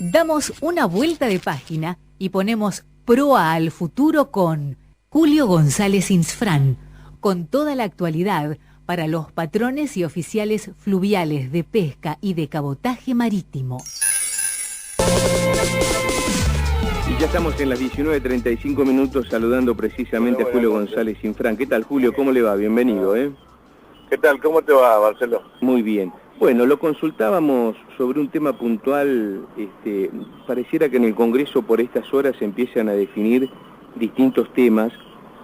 Damos una vuelta de página y ponemos proa al futuro con Julio González Insfrán, con toda la actualidad para los patrones y oficiales fluviales de pesca y de cabotaje marítimo. Y ya estamos en las 19:35 minutos saludando precisamente a Julio González Insfrán. ¿Qué tal, Julio? ¿Cómo le va? Bienvenido, ¿eh? ¿Qué tal? ¿Cómo te va, Marcelo? Muy bien. Bueno, lo consultábamos sobre un tema puntual. Pareciera que en el Congreso por estas horas se empiezan a definir distintos temas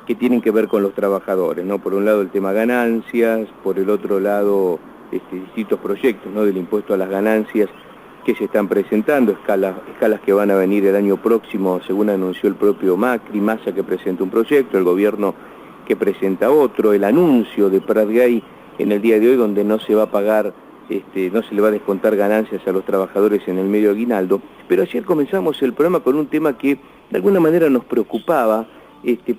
que tienen que ver con los trabajadores, ¿no? Por un lado el tema ganancias, por el otro lado distintos proyectos, ¿no? Del impuesto a las ganancias que se están presentando, escalas que van a venir el año próximo, según anunció el propio Macri, Massa que presenta un proyecto, el gobierno que presenta otro, el anuncio de Prat Gay en el día de hoy donde no se va a pagar, no se le va a descontar ganancias a los trabajadores en el medio aguinaldo. Pero ayer comenzamos el programa con un tema que de alguna manera nos preocupaba,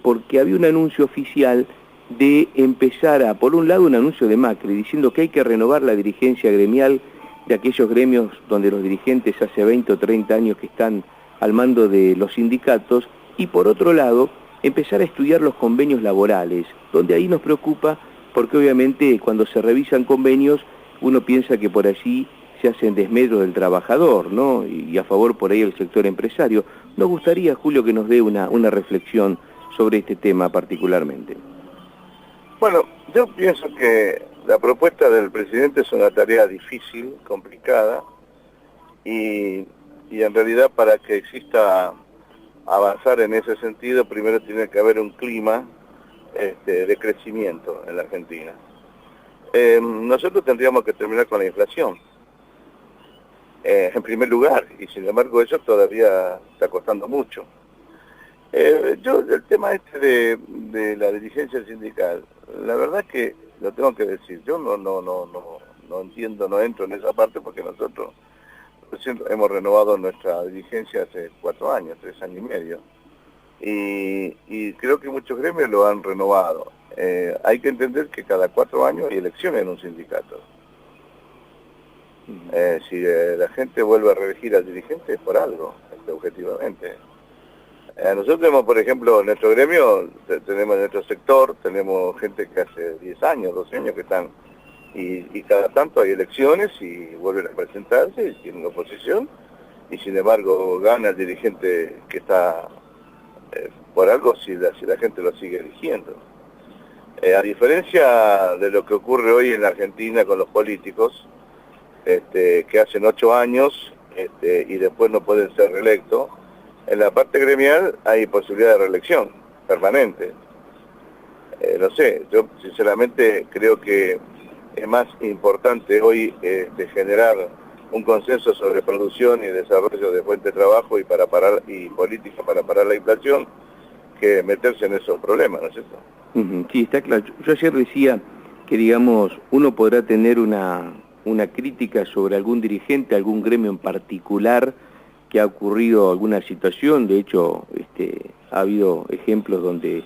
porque había un anuncio oficial de empezar a, por un lado un anuncio de Macri diciendo que hay que renovar la dirigencia gremial de aquellos gremios donde los dirigentes hace 20 o 30 años que están al mando de los sindicatos, y por otro lado empezar a estudiar los convenios laborales, donde ahí nos preocupa porque obviamente cuando se revisan convenios uno piensa que por allí se hacen desmedros del trabajador, ¿no? Y a favor por ahí el sector empresario. Nos gustaría, Julio, que nos dé una reflexión sobre este tema particularmente. Bueno, yo pienso que la propuesta del presidente es una tarea difícil, complicada, y en realidad para que exista avanzar en ese sentido, primero tiene que haber un clima de crecimiento en la Argentina. Nosotros tendríamos que terminar con la inflación, en primer lugar, y sin embargo eso todavía está costando mucho. El tema de la dirigencia sindical, la verdad que lo tengo que decir, yo no entiendo, no entro en esa parte porque nosotros recién hemos renovado nuestra dirigencia hace 4 años, 3 años y medio, y creo que muchos gremios lo han renovado. Hay que entender que cada 4 años hay elecciones en un sindicato. Si la gente vuelve a reelegir al dirigente es por algo, objetivamente. Nosotros tenemos, por ejemplo, en nuestro gremio, tenemos en nuestro sector, tenemos gente que hace 10 años, 12 años que están, y cada tanto hay elecciones y vuelven a presentarse y tienen oposición, y sin embargo gana el dirigente que está por algo si la gente lo sigue eligiendo. A diferencia de lo que ocurre hoy en la Argentina con los políticos, que hacen 8 años y después no pueden ser reelectos, en la parte gremial hay posibilidad de reelección permanente. No sé, yo sinceramente creo que es más importante hoy generar un consenso sobre producción y desarrollo de fuentes de trabajo y política para parar la inflación que meterse en esos problemas, ¿no es cierto? Sí, está claro. Yo ayer decía que, digamos, uno podrá tener una crítica sobre algún dirigente, algún gremio en particular que ha ocurrido alguna situación. De hecho, ha habido ejemplos donde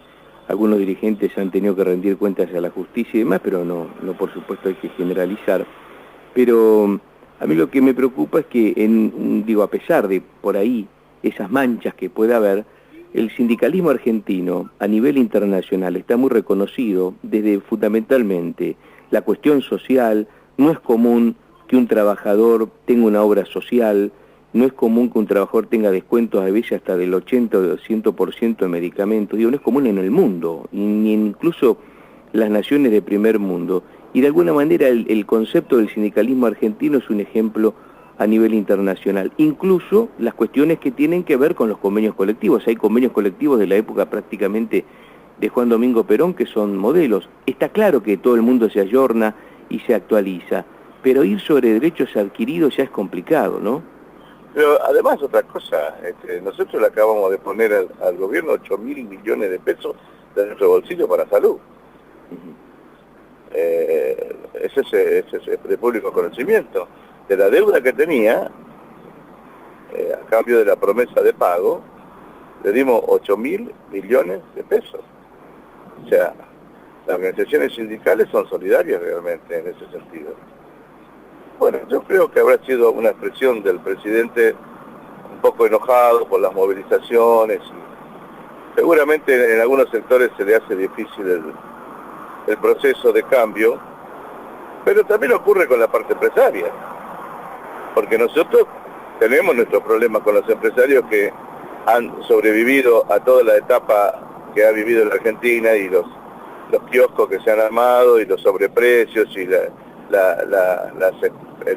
algunos dirigentes han tenido que rendir cuentas a la justicia y demás, pero no por supuesto hay que generalizar. Pero a mí lo que me preocupa es que, a pesar de por ahí esas manchas que pueda haber, el sindicalismo argentino a nivel internacional está muy reconocido desde fundamentalmente la cuestión social. No es común que un trabajador tenga una obra social, no es común que un trabajador tenga descuentos a veces hasta del 80 o del 100% en medicamentos. No es común en el mundo, ni incluso las naciones de primer mundo. Y de alguna manera el concepto del sindicalismo argentino es un ejemplo a nivel internacional. Incluso las cuestiones que tienen que ver con los convenios colectivos. Hay convenios colectivos de la época prácticamente de Juan Domingo Perón que son modelos. Está claro que todo el mundo se ayorna y se actualiza, pero ir sobre derechos adquiridos ya es complicado, ¿no? Pero además otra cosa, nosotros le acabamos de poner al gobierno 8.000 millones de pesos de nuestro bolsillo para salud. Ese es de público conocimiento. De la deuda que tenía, a cambio de la promesa de pago, le dimos 8.000 millones de pesos. O sea, las organizaciones sindicales son solidarias realmente en ese sentido. Bueno, yo creo que habrá sido una expresión del presidente poco enojados por las movilizaciones. Seguramente en algunos sectores se le hace difícil el proceso de cambio, pero también ocurre con la parte empresaria, porque nosotros tenemos nuestros problemas con los empresarios que han sobrevivido a toda la etapa que ha vivido la Argentina y los kioscos que se han armado y los sobreprecios y en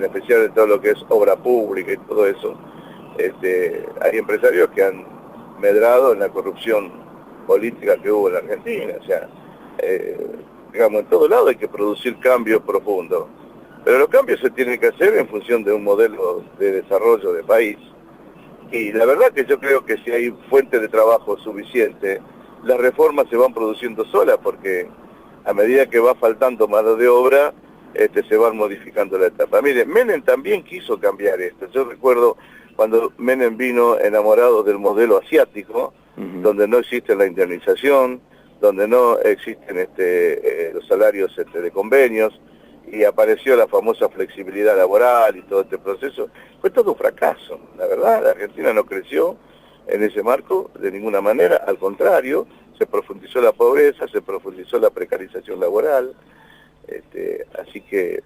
especial en todo lo que es obra pública y todo eso. Hay empresarios que han medrado en la corrupción política que hubo en la Argentina. O sea, digamos, en todo lado hay que producir cambios profundos. Pero los cambios se tienen que hacer en función de un modelo de desarrollo de país. Y la verdad que yo creo que si hay fuente de trabajo suficiente, las reformas se van produciendo solas, porque a medida que va faltando mano de obra, se van modificando la etapa. Mire, Menem también quiso cambiar esto. Yo recuerdo cuando Menem vino enamorado del modelo asiático, donde no existe la indemnización, donde no existen los salarios de convenios, y apareció la famosa flexibilidad laboral y todo este proceso. Fue todo un fracaso, la verdad. La Argentina no creció en ese marco de ninguna manera, al contrario, se profundizó la pobreza, se profundizó la precarización laboral. Así que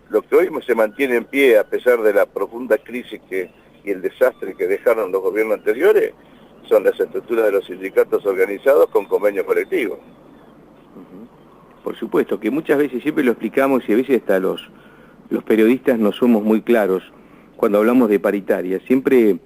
lo que hoy se mantiene en pie, a pesar de la profunda crisis y el desastre que dejaron los gobiernos anteriores, son las estructuras de los sindicatos organizados con convenios colectivos. Por supuesto, que muchas veces, siempre lo explicamos y a veces hasta los periodistas no somos muy claros cuando hablamos de paritaria. Siempre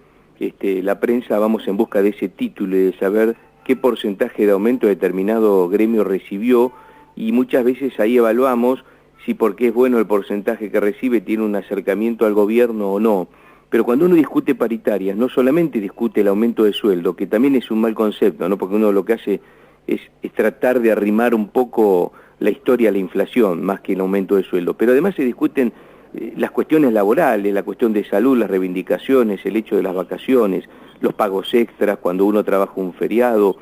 la prensa vamos en busca de ese título y de saber qué porcentaje de aumento determinado gremio recibió, y muchas veces ahí evaluamos si porque es bueno el porcentaje que recibe tiene un acercamiento al gobierno o no. Pero cuando uno discute paritarias, no solamente discute el aumento de sueldo, que también es un mal concepto, ¿no? Porque uno lo que hace es tratar de arrimar un poco la historia a la inflación, más que el aumento de sueldo. Pero además se discuten las cuestiones laborales, la cuestión de salud, las reivindicaciones, el hecho de las vacaciones, los pagos extras cuando uno trabaja un feriado,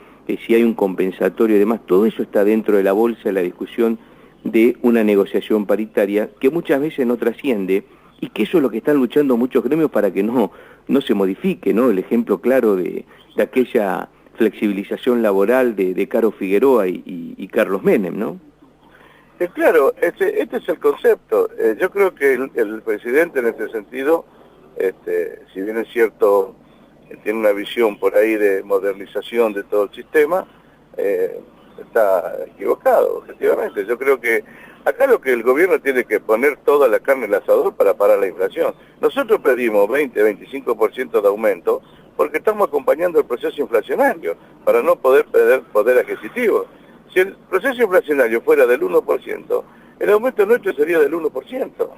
si hay un compensatorio y demás. Todo eso está dentro de la bolsa de la discusión de una negociación paritaria que muchas veces no trasciende, y que eso es lo que están luchando muchos gremios para que no se modifique, ¿no? El ejemplo claro de aquella flexibilización laboral de Caro Figueroa y Carlos Menem, ¿no? Claro, este es el concepto. Yo creo que el presidente en este sentido, si bien es cierto, tiene una visión por ahí de modernización de todo el sistema, está equivocado, objetivamente. Yo creo que acá lo que el gobierno tiene que poner toda la carne en el asador para parar la inflación. Nosotros pedimos 20-25% de aumento porque estamos acompañando el proceso inflacionario para no poder perder poder adquisitivo. Si el proceso inflacionario fuera del 1%, el aumento nuestro sería del 1%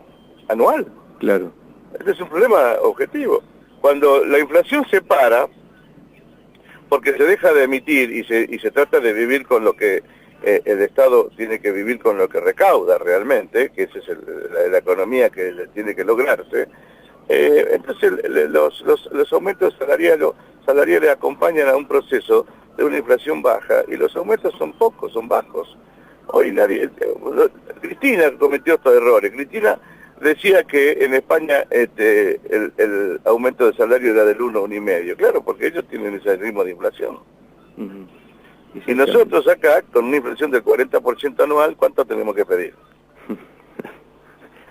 anual. Claro. Este es un problema objetivo. Cuando la inflación se para, porque se deja de emitir y se trata de vivir con lo que el Estado tiene que vivir, con lo que recauda realmente, que esa es la economía que tiene que lograrse, entonces los aumentos salariales acompañan a un proceso de una inflación baja, y los aumentos son pocos, son bajos. Hoy Cristina cometió estos errores. Cristina decía que en España el aumento de salario era del 1,5. Claro, porque ellos tienen ese ritmo de inflación. Y nosotros acá, con una inflación del 40% anual, ¿cuánto tenemos que pedir?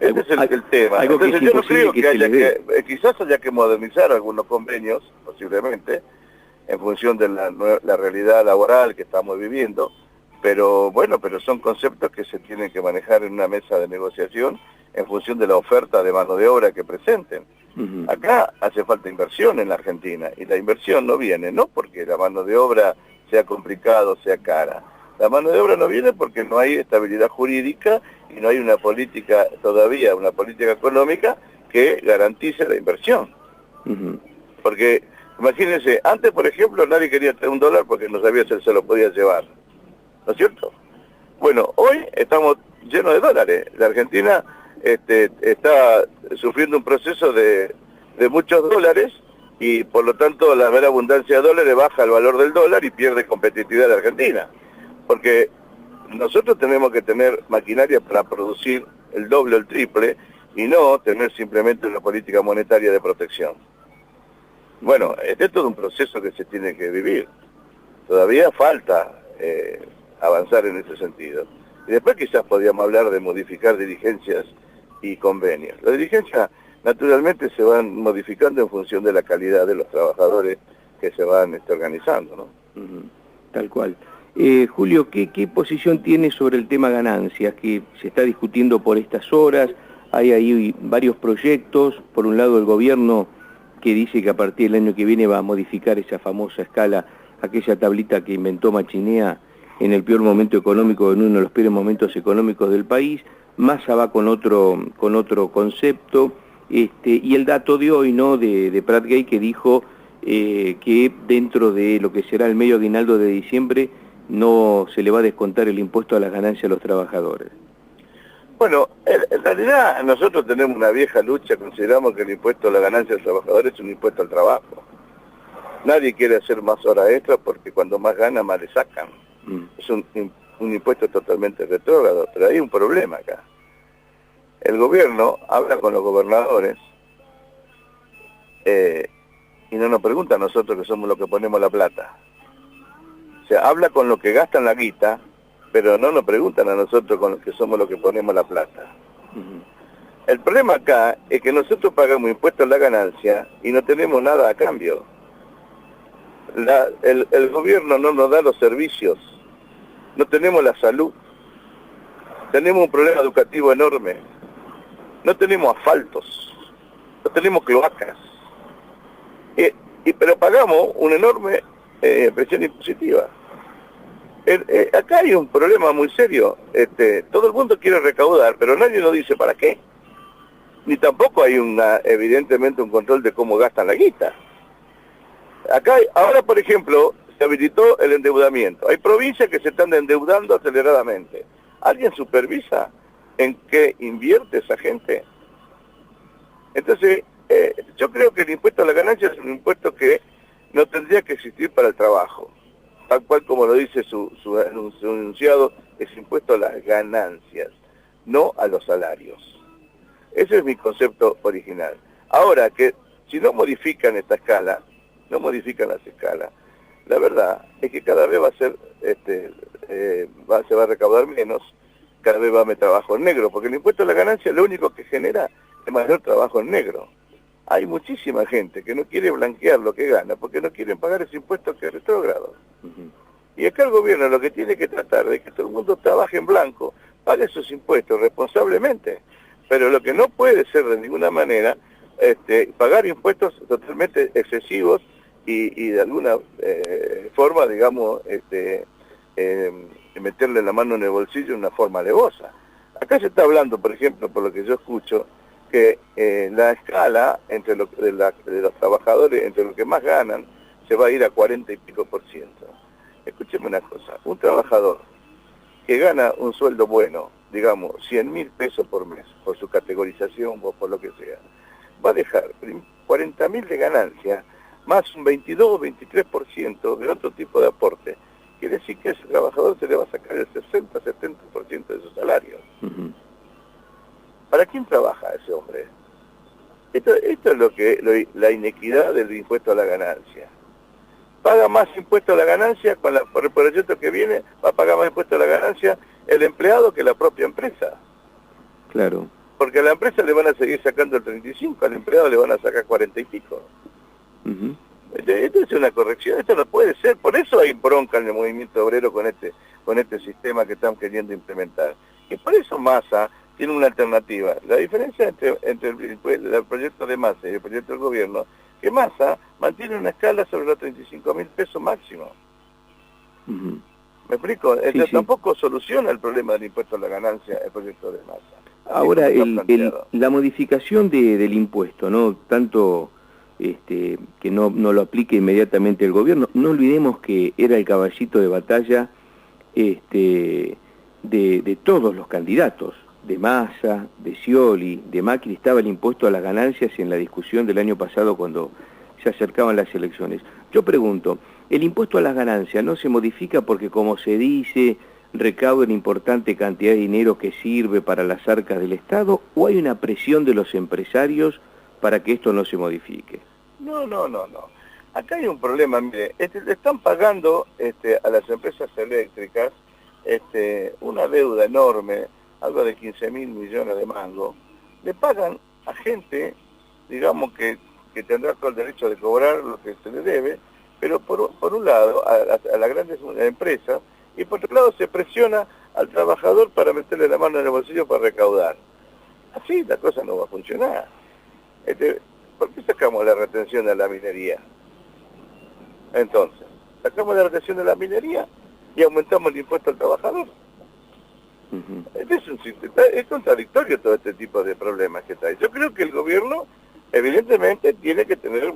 Ese es el tema. Entonces yo no creo que quizás haya que modernizar algunos convenios, posiblemente, en función de la realidad laboral que estamos viviendo, pero bueno, pero son conceptos que se tienen que manejar en una mesa de negociación en función de la oferta de mano de obra que presenten. Acá hace falta inversión en la Argentina, y la inversión no viene, no porque la mano de obra sea complicada o sea cara. La mano de obra no viene porque no hay estabilidad jurídica y no hay una política todavía, una política económica que garantice la inversión. Porque, imagínense, antes, por ejemplo, nadie quería tener $1 porque no sabía si se lo podía llevar. ¿No es cierto? Bueno, hoy estamos llenos de dólares. La Argentina está sufriendo un proceso de muchos dólares, y por lo tanto la mera abundancia de dólares baja el valor del dólar y pierde competitividad la Argentina. Porque nosotros tenemos que tener maquinaria para producir el doble o el triple, y no tener simplemente una política monetaria de protección. Bueno, este es todo un proceso que se tiene que vivir. Todavía falta avanzar en ese sentido. Y después quizás podríamos hablar de modificar dirigencias y convenios. Las dirigencias naturalmente se van modificando en función de la calidad de los trabajadores que se van organizando, ¿no? Tal cual. Julio, ¿qué posición tiene sobre el tema ganancias que se está discutiendo por estas horas? Hay ahí varios proyectos. Por un lado, el gobierno que dice que a partir del año que viene va a modificar esa famosa escala, aquella tablita que inventó Machinea en el peor momento económico, en uno de los peores momentos económicos del país. Massa va con otro concepto, y el dato de hoy, ¿no?, de Prat Gay, que dijo que dentro de lo que será el medio aguinaldo de diciembre no se le va a descontar el impuesto a las ganancias a los trabajadores. Bueno, en realidad nosotros tenemos una vieja lucha, consideramos que el impuesto a la ganancia del trabajador es un impuesto al trabajo. Nadie quiere hacer más horas extras porque cuando más gana más le sacan. Es un impuesto totalmente retrógrado, pero hay un problema acá. El gobierno habla con los gobernadores y no nos pregunta a nosotros que somos los que ponemos la plata. O sea, habla con los que gastan la guita, pero no nos preguntan a nosotros con los que somos los que ponemos la plata. El problema acá es que nosotros pagamos impuestos a la ganancia y no tenemos nada a cambio. El gobierno no nos da los servicios, no tenemos la salud, tenemos un problema educativo enorme, no tenemos asfaltos, no tenemos cloacas, pero pagamos una enorme presión impositiva. Acá hay un problema muy serio. Todo el mundo quiere recaudar, pero nadie nos dice para qué. Ni tampoco hay evidentemente un control de cómo gastan la guita. Acá, ahora por ejemplo, se habilitó el endeudamiento. Hay provincias que se están endeudando aceleradamente. ¿Alguien supervisa en qué invierte esa gente? Entonces, yo creo que el impuesto a la ganancia es un impuesto que no tendría que existir para el trabajo. Tal cual como lo dice su enunciado, es impuesto a las ganancias, no a los salarios. Ese es mi concepto original. Ahora, que si no modifican esta escala, no modifican las escalas, la verdad es que cada vez va a ser, se va a recaudar menos, cada vez va a haber trabajo en negro, porque el impuesto a la ganancia lo único que genera es mayor trabajo en negro. Hay muchísima gente que no quiere blanquear lo que gana porque no quieren pagar ese impuesto que es retrógrado. Y acá el gobierno lo que tiene que tratar de que todo el mundo trabaje en blanco, pague sus impuestos responsablemente, pero lo que no puede ser de ninguna manera pagar impuestos totalmente excesivos y de alguna forma, digamos, meterle la mano en el bolsillo de una forma alevosa. Acá se está hablando, por ejemplo, por lo que yo escucho, que la escala entre de los trabajadores, entre los que más ganan, se va a ir a 40 y pico %. Escúcheme una cosa, un trabajador que gana un sueldo bueno, digamos, 100.000 pesos por mes, por su categorización o por lo que sea, va a dejar 40.000 de ganancia, más un 22 o 23% de otro tipo de aporte. Quiere decir que a ese trabajador se le va a sacar el 60-70% de su salario. ¿Para quién trabaja ese hombre? Esto es la inequidad del impuesto a la ganancia. Paga más impuesto a la ganancia, por el proyecto que viene, va a pagar más impuesto a la ganancia el empleado que la propia empresa. Claro. Porque a la empresa le van a seguir sacando el 35, al empleado le van a sacar 40 y pico. Esto es una corrección, esto no puede ser, por eso hay bronca en el movimiento obrero con este sistema que están queriendo implementar. Y por eso Massa tiene una alternativa. La diferencia entre el proyecto de Massa y el proyecto del gobierno, que Massa mantiene una escala sobre los 35.000 pesos máximo. ¿Me explico? Entonces, tampoco soluciona el problema del impuesto a la ganancia el proyecto de Massa. Ahora, la modificación del impuesto, ¿no? Tanto que no lo aplique inmediatamente el gobierno, no olvidemos que era el caballito de batalla de todos los candidatos, de Massa, de Scioli, de Macri. Estaba el impuesto a las ganancias en la discusión del año pasado cuando se acercaban las elecciones. Yo pregunto, ¿el impuesto a las ganancias no se modifica porque, como se dice, recauda una importante cantidad de dinero que sirve para las arcas del Estado, o hay una presión de los empresarios para que esto no se modifique? No. Acá hay un problema, mire, le están pagando a las empresas eléctricas una deuda enorme, algo de 15.000 millones de mangos. Le pagan a gente, digamos, que tendrá todo el derecho de cobrar lo que se le debe, pero por un lado a las grandes empresas, y por otro lado se presiona al trabajador para meterle la mano en el bolsillo para recaudar. Así la cosa no va a funcionar. ¿Por qué sacamos la retención de la minería? Entonces, sacamos la retención de la minería y aumentamos el impuesto al trabajador. Es contradictorio todo este tipo de problemas que trae. Yo creo que el gobierno, evidentemente, tiene que tener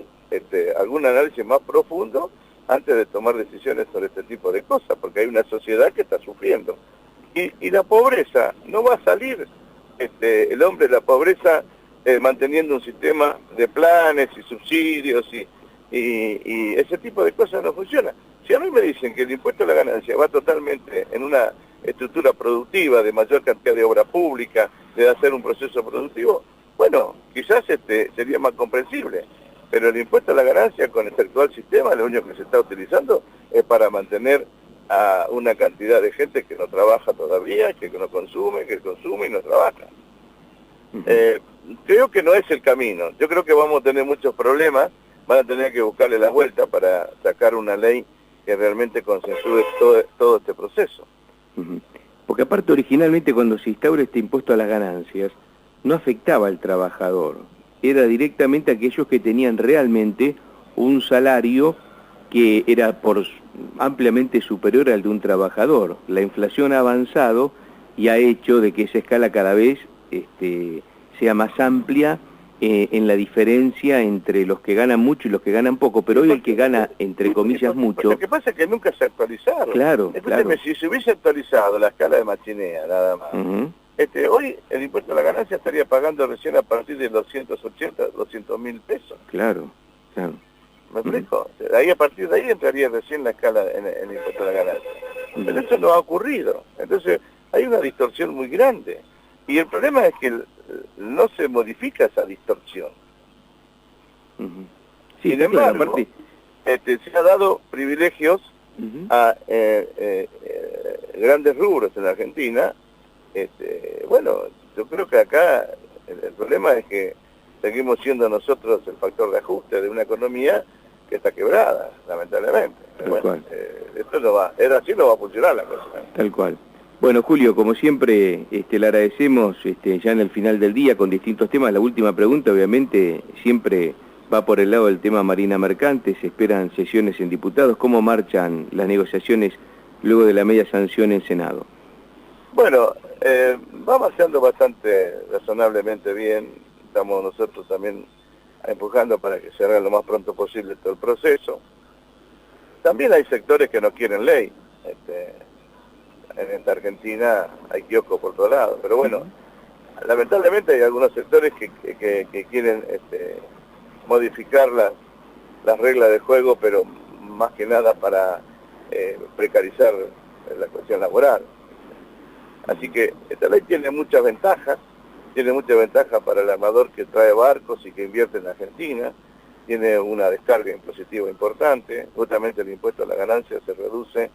algún análisis más profundo antes de tomar decisiones sobre este tipo de cosas, porque hay una sociedad que está sufriendo. Y la pobreza no va a salir, el hombre de la pobreza manteniendo un sistema de planes y subsidios y ese tipo de cosas no funciona. Si a mí me dicen que el impuesto a la ganancia va totalmente en una estructura productiva, de mayor cantidad de obra pública, de hacer un proceso productivo, bueno, quizás sería más comprensible, pero el impuesto a la ganancia con este actual sistema, lo único que se está utilizando es para mantener a una cantidad de gente que no trabaja todavía, que no consume, que consume y no trabaja. Creo que no es el camino. Yo creo que vamos a tener muchos problemas, van a tener que buscarle la vuelta para sacar una ley que realmente consensúe todo este proceso. Porque aparte originalmente cuando se instaura este impuesto a las ganancias, no afectaba al trabajador, era directamente a aquellos que tenían realmente un salario que era ampliamente superior al de un trabajador. La inflación ha avanzado y ha hecho de que esa escala cada vez sea más amplia en la diferencia entre los que ganan mucho y los que ganan poco, pero hoy el que gana, entre comillas, mucho... Lo que pasa es que nunca se actualizaron. Claro, Escúcheme, claro. si se hubiese actualizado la escala de Machinea, nada más, hoy el impuesto a la ganancia estaría pagando recién a partir de los 200.000 pesos. Claro, claro. ¿Me explico? Ahí, a partir de ahí entraría recién la escala en el impuesto a la ganancia. Pero eso no ha ocurrido. Entonces, hay una distorsión muy grande. Y el problema es que no se modifica esa distorsión. Sí, sin embargo, se ha dado privilegios a grandes rubros en la Argentina. Bueno, yo creo que acá el problema es que seguimos siendo nosotros el factor de ajuste de una economía que está quebrada, lamentablemente. Pero bueno, esto no va, así no va a funcionar la cosa. Tal cual. Bueno, Julio, como siempre, le agradecemos ya en el final del día con distintos temas. La última pregunta, obviamente, siempre va por el lado del tema marina mercante. Se esperan sesiones en diputados. ¿Cómo marchan las negociaciones luego de la media sanción en Senado? Bueno, va marchando bastante razonablemente bien. Estamos nosotros también empujando para que se haga lo más pronto posible todo el proceso. También hay sectores que no quieren ley. En esta Argentina hay kioscos por todos lados, pero bueno, lamentablemente hay algunos sectores que quieren modificar las reglas de juego, pero más que nada para precarizar la cuestión laboral. Así que esta ley tiene muchas ventajas para el armador que trae barcos y que invierte en Argentina, tiene una descarga impositiva importante, justamente el impuesto a la ganancia se reduce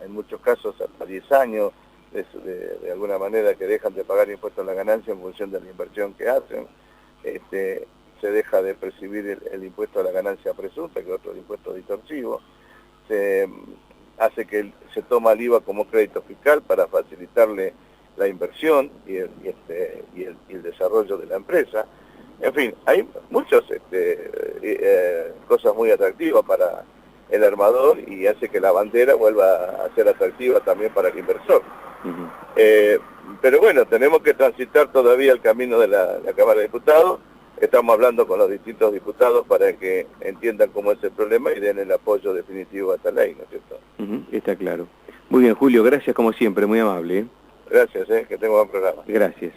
en muchos casos hasta 10 años, de alguna manera que dejan de pagar impuestos a la ganancia en función de la inversión que hacen, se deja de percibir el impuesto a la ganancia presunta, que es otro impuesto distorsivo, se hace que se toma el IVA como crédito fiscal para facilitarle la inversión y el desarrollo de la empresa. En fin, hay muchas cosas muy atractivas para el armador y hace que la bandera vuelva a ser atractiva también para el inversor. Pero bueno, tenemos que transitar todavía el camino de la Cámara de Diputados. Estamos hablando con los distintos diputados para que entiendan cómo es el problema y den el apoyo definitivo a esta ley, ¿no es cierto? Está claro. Muy bien, Julio, gracias como siempre, muy amable. Gracias, que tenga un buen programa. Gracias.